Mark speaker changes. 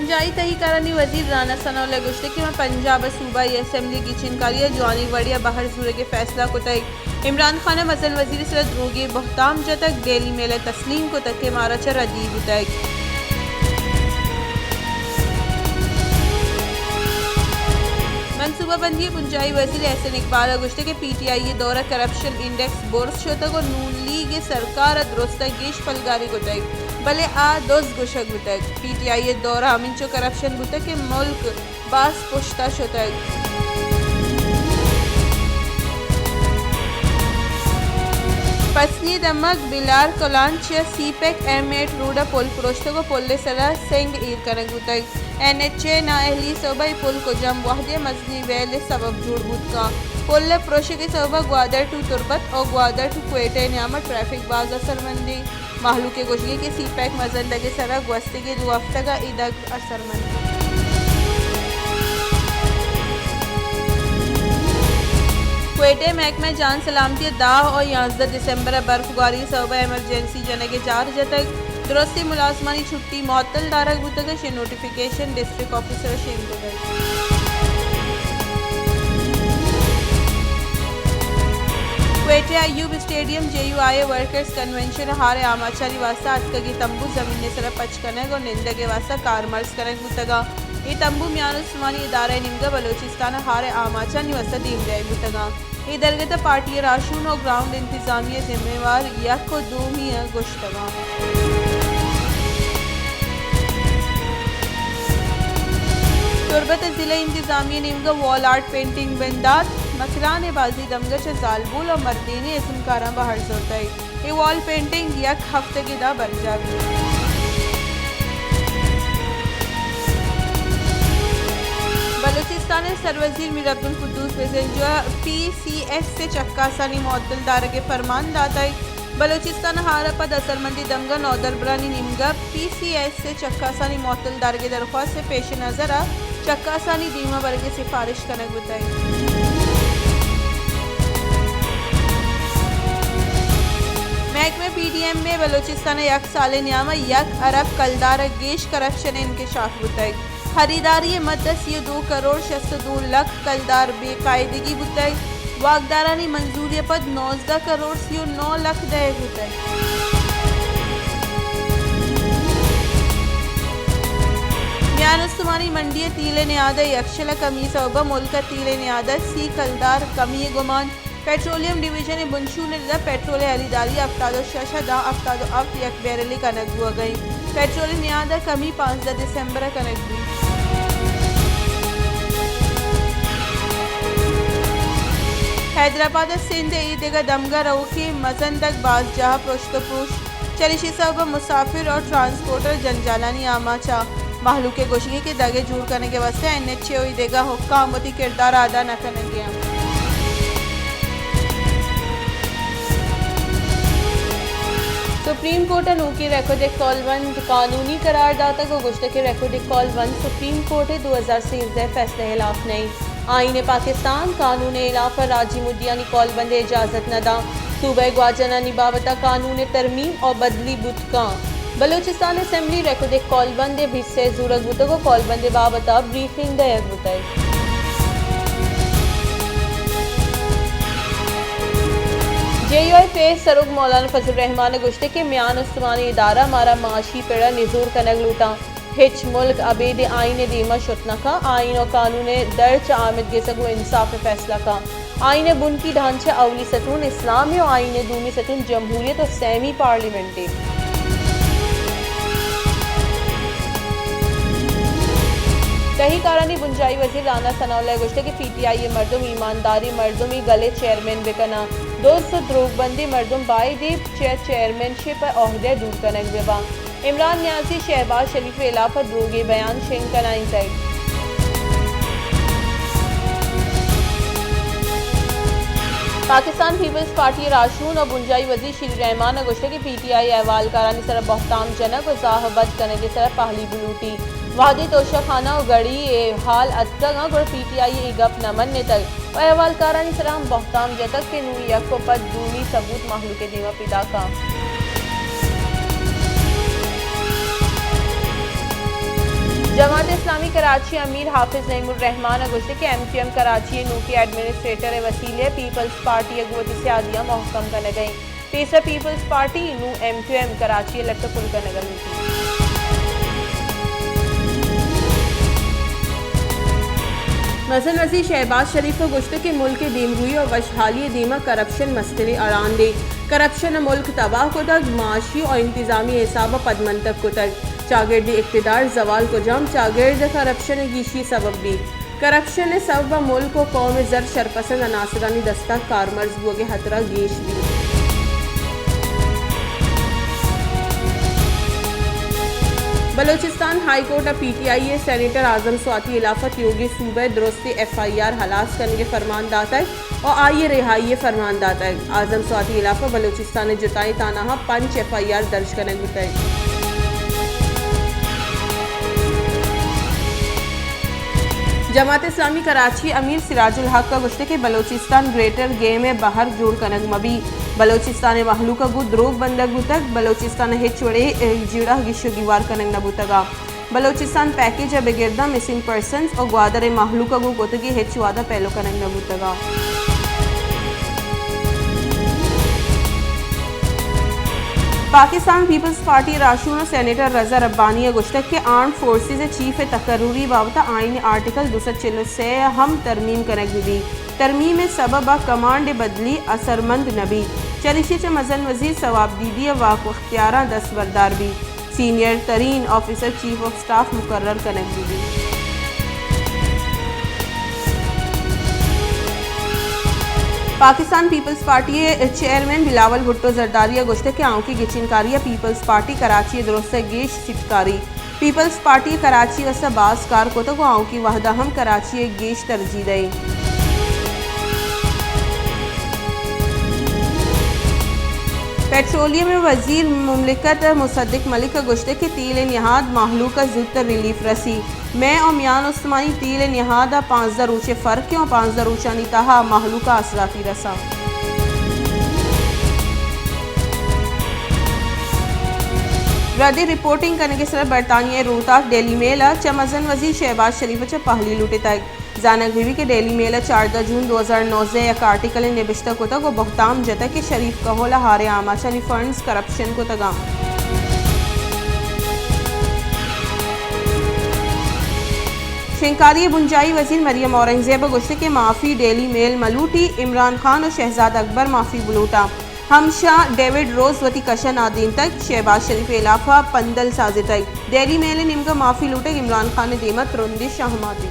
Speaker 1: पंजाई तही करानी वजीर राना सनाउल्लाह गुश्तकी में पंजाब सूबाई असम्बली की चिनकारिया जवानी वड़िया बाहर सूरे के फैसला को तक इमरान खान मसल वजीर सरत रोगी बहताम जतक डेली मेल तस्लीम को तक के मारा चर अदीब तक मनसूबाबंदी पंजाई वजीर एहसन इकबाल गुश्ते के PTI ये दौरा करप्शन इंडेक्स बोर्स शोतक और नून लीग सरकार दुरुस्त गेश पलगारी गुतक भले आ दोस्त गुशक गुतक PTI ये दौरा हमिंचो करप्शन गुतक के मुल्क बास पुश्ता शोतक पसनी दमक बिलार कोलांच CPEC M8 रूडा पुल पुरोश्तो पुल्ले सरा सिंग ईर करक गुतक NHA नाअहली सोबा पुल को जम वाहदे मजनी वेल सबब जुड़ बुत का पुल प्रोशे के सोबा ग्वादर टू तुरबत और ग्वादर टू क्वेटे न्यामा ट्रैफिक बाज असरमंदी माहलू के गोशगी के CPEC मजन लगे सरा ग्वस्ते के 2 हफ्ते का इदक असरमंदी क्वेटे महकमा जान सलामती दाह और 11 दिसंबर बर्फबारी सबा एमरजेंसी जने के 4 जतक दुरुस्ती मुलाजमानी छुट्टी मअतल दारक बुतक नोटिफिकेशन डिस्ट्रिक्ट ऑफिसर शेंगुगल क्वेटे Ayub stadium JUI workers convention हारे आमाचारी वास्ता अटकगी तंबू जमीन सर पचकनग और निंदगे वास्ता कारमर्स कनक बुतगा ये तंबू म्यानुस्मानी इदारा निम्गा बलोचिस्तान हारे आमाचा निवसा दीम जाए बुतगा ये दरगत पार्टी राशून और ग्राउंड इंतजामिया जिम्मेवार यक को दूमी गुश्तगा तुरबत जिला इंतजामिया निम्गा वॉल आर्ट पेंटिंग बिंदात मकरान बाजी दमगच जालबुल और मर्दीनी इसमकारा बाहर जोता है ये वॉल पेंटिंग यक हफ्ते की दा बन जाएगी बलूचिस्तान सरवजीर मीर अब्दुल कुद्दूस पैसेंजर PCS से चक्कासानी मअतल दार के फरमान दाता बलूचिस्तान हारा पद असरमंदी दमगा नौदरबरानी निमगा PCS से चक्कासानी मअतल दार के दरख्वास्त से पेश नजर चक्कासानी दीमा वर्ग सिफारिश कनक बताई महकमे PDM में बलूचिस्तान यक साल न्यामा यक अरब कलदार गेश करप्शन इंकशाफ बताई खरीदारी मदस ये 2 करोड़ 62 लाख कलदार बेकायदगी बुतई वागदारानी मंजूरी पद 19 करोड़ से 9 लाख दय बुतई न्यानुस्तुमानी मंडी तीले न्यादा यक्षला कमी सबा मुल्क तीले न्यादा सी कलदार कमी गुमान पेट्रोलियम डिवीजन बुंशू ने पेट्रोल खरीदारी अफ्तादो शशदा अफ्तादो अफ्त यक बैरली कनक हुआ गई पेट्रोल न्यादा कमी 5 दिसंबर कनक हुई हैदराबाद सिंध ईदगा दमगा रऊ के मजन तक बाज जहा पुरुष चलिशी सब मुसाफिर और ट्रांसपोर्टर जनजालानी आमाचा माहलू के गोशगी के दगे जुड़ करने के वास्ते NHA ईदगा हुक्का आमदी किरदार अदा न करने गया सुप्रीम कोर्ट अनूकी रेकॉर्ड कॉलबंद कानूनी करारदाता को गुश्त के रेकॉर्ड कॉलबंद सुप्रीम कोर्ट 2013 फैसले खिलाफ नहीं आईन पाकिस्तान कानून इलाफ राजी मुद्दियानी कॉलबंद इजाज़त न दा सूबे ग्वाजना निबावता कानून तरमीम और बदली बुतका बलूचिस्तान असम्बली रेकॉर्ड कॉलबंद भिस्से जूरक बुत को कॉलबंद बाबता ब्रीफिंग दयक बुताई JUI पे सरुग मौलाना फजल रहमान गुश्ते के म्यान उस्मानी इदारा मारा माशी पेड़ा निजूर कनक लूटा हिच मुल्क अबेद आइन दीमा शुतना का आइन और कानून दर्ज आमद के सगो इंसाफ फैसला का आइन बुनकी ढांचे अवली सतून इस्लामी और आइन दूमी सतून जमहूरियत और सेमी पार्लियामेंटी तही कारानी बुंजाई वजीर राना सनाउल्लाह गुश्ते के PTI ये मर्दुम ईमानदारी मर्दुमी गले चेयरमैन बेकना 200 द्रोगबंदी मर्दुम बाईदीप चेयरमैनशिप पर ओहदे दूर कनक बेबा इमरान न्यासी शहबाज शरीफ इलाफत द्रोगे बयान शेंकनाइन तक पाकिस्तान पीपल्स पार्टी राशून और बुंजाई वजीर श्री रहमान गुश्ते की PTI अहवाल करानी सर बहताम जनक और जाहबद करने के सर पहली बुलूटी वादी तोशा खाना और गड़ी हाल अतक और PTI इगप नमन ने तक और अहवाल करानी सराम बहताम जतक के नू यक को पद दूनी सबूत माहलू के दीवा पिदा का जमात इस्लामी कराची अमीर हाफिज नईमुर रहमान अगुस्ते के MQM कराची नू के एडमिनिस्ट्रेटर वसीले पीपल्स पार्टी अगुवत सियादियाँ महकम कर गई। तीसरा पीपल्स पार्टी नू MQM कराची लट्टपुल का नगर में मसन वज़ीर शहबाज शरीफ को गुश्त के मुल्क के दीमरूई और वशहाली दीमा करप्शन मसले अड़ान दे। करप्शन मुल्क तबाह को तक माशी और इंतजामी हिसाब पदमंतब को तक चागिर्द इक़्तिदार जवाल को जम चागिर्द करप्शन गीशी सबब भी करप्शन सबब मुल्क को कौम जर शरपसंद अनासरानी दस्ता कारमर्ज बोगे हतरा गेश भी। बलोचिस्तान हाई कोर्ट अब PTI सेनेटर आजम स्वाति इलाफत योगी सूबे दुरुस्ती FIR हलास करने के फरमान दाता है और आइए रिहाई फरमान दाता है। आजम स्वाति इलाफा बलोचिस्तान जुताई ताना 5 FIR दर्ज करने बताए। जमात इस्लामी कराची अमीर सिराजुल हक का गुश्ते के बलोचिस्तान ग्रेटर गे में बाहर जोड़ कनक मबी बलोचिस्तान महलू का गु द्रोग बंदक बुतक बलोचिस्तान हिचवड़े जिड़ा गिशो दीवार कनक नबुतगा बलोचिस्तान पैकेज बेगिरदा मिसिंग पर्सनस और ग्वादर महलू का गु गोतगी हिचवादा पहलो कनक नबुतगा। पाकिस्तान पीपल्स पार्टी राशून सेनेटर रजा रब्बानी गुश्तक के आर्म फोर्सेज चीफ तकर्रूरी बाबता आइन आर्टिकल 246 हम तरमीम कनक भी तरमीम सबब कमांड बदली असरमंद नबी चरिश मजन वजीर सवाब दीदी वाक अख्तियारा दस्तबरदार भी सीनियर तरीन ऑफिसर चीफ ऑफ स्टाफ मुकर्रर कनक भी। Pakistan peoples party chairman Bilawal Bhutto जरदारिया गुश्ते के आँव की गिचिनकारिया पीपल्स पार्टी कराची दुरुस्त गेश सिटकारी पीपल्स पार्टी कराची वसा बास कार को तो आँव की वहदा हम कराची गेश तरजीह दई। पेट्रोलियम में वजीर मुमलिकत मुसद्दिक मलिक गुश्ते के तील निहाद माहलू का जुतर रिलीफ रसी मैं और मियान उस्मानी तील निहादा 5000 ऊँचे फ़र्क क्यों 5000 ऊँचा निताहा माहलू का असराफी रसा। रदी रिपोर्टिंग करने के सर बरतानिया रोहतास डेली मेल चमजन वजीर शहबाज शरीफ च पहली लुटे तक जानक बीवी के डेली मेल 14 जून 2009 एक आर्टिकल निबिश्ता को तक बहुताम जता के शरीफ कहोला हारे आमाशा फंड्स करप्शन को तगा शिंकारी बुंजाई वजीर मरियम औरंगजेब गुस्से के माफ़ी डेली मेल मलूटी इमरान खान और शहजाद अकबर माफ़ी बुलूटा हमशा डेविड रोज वती कशन आदीन तक शहबाज शरीफ इलाफा पंदल साजे तक डेली मेल निमका माफ़ी लूटे इमरान खान ने दीमत रुंदी शाहमादी।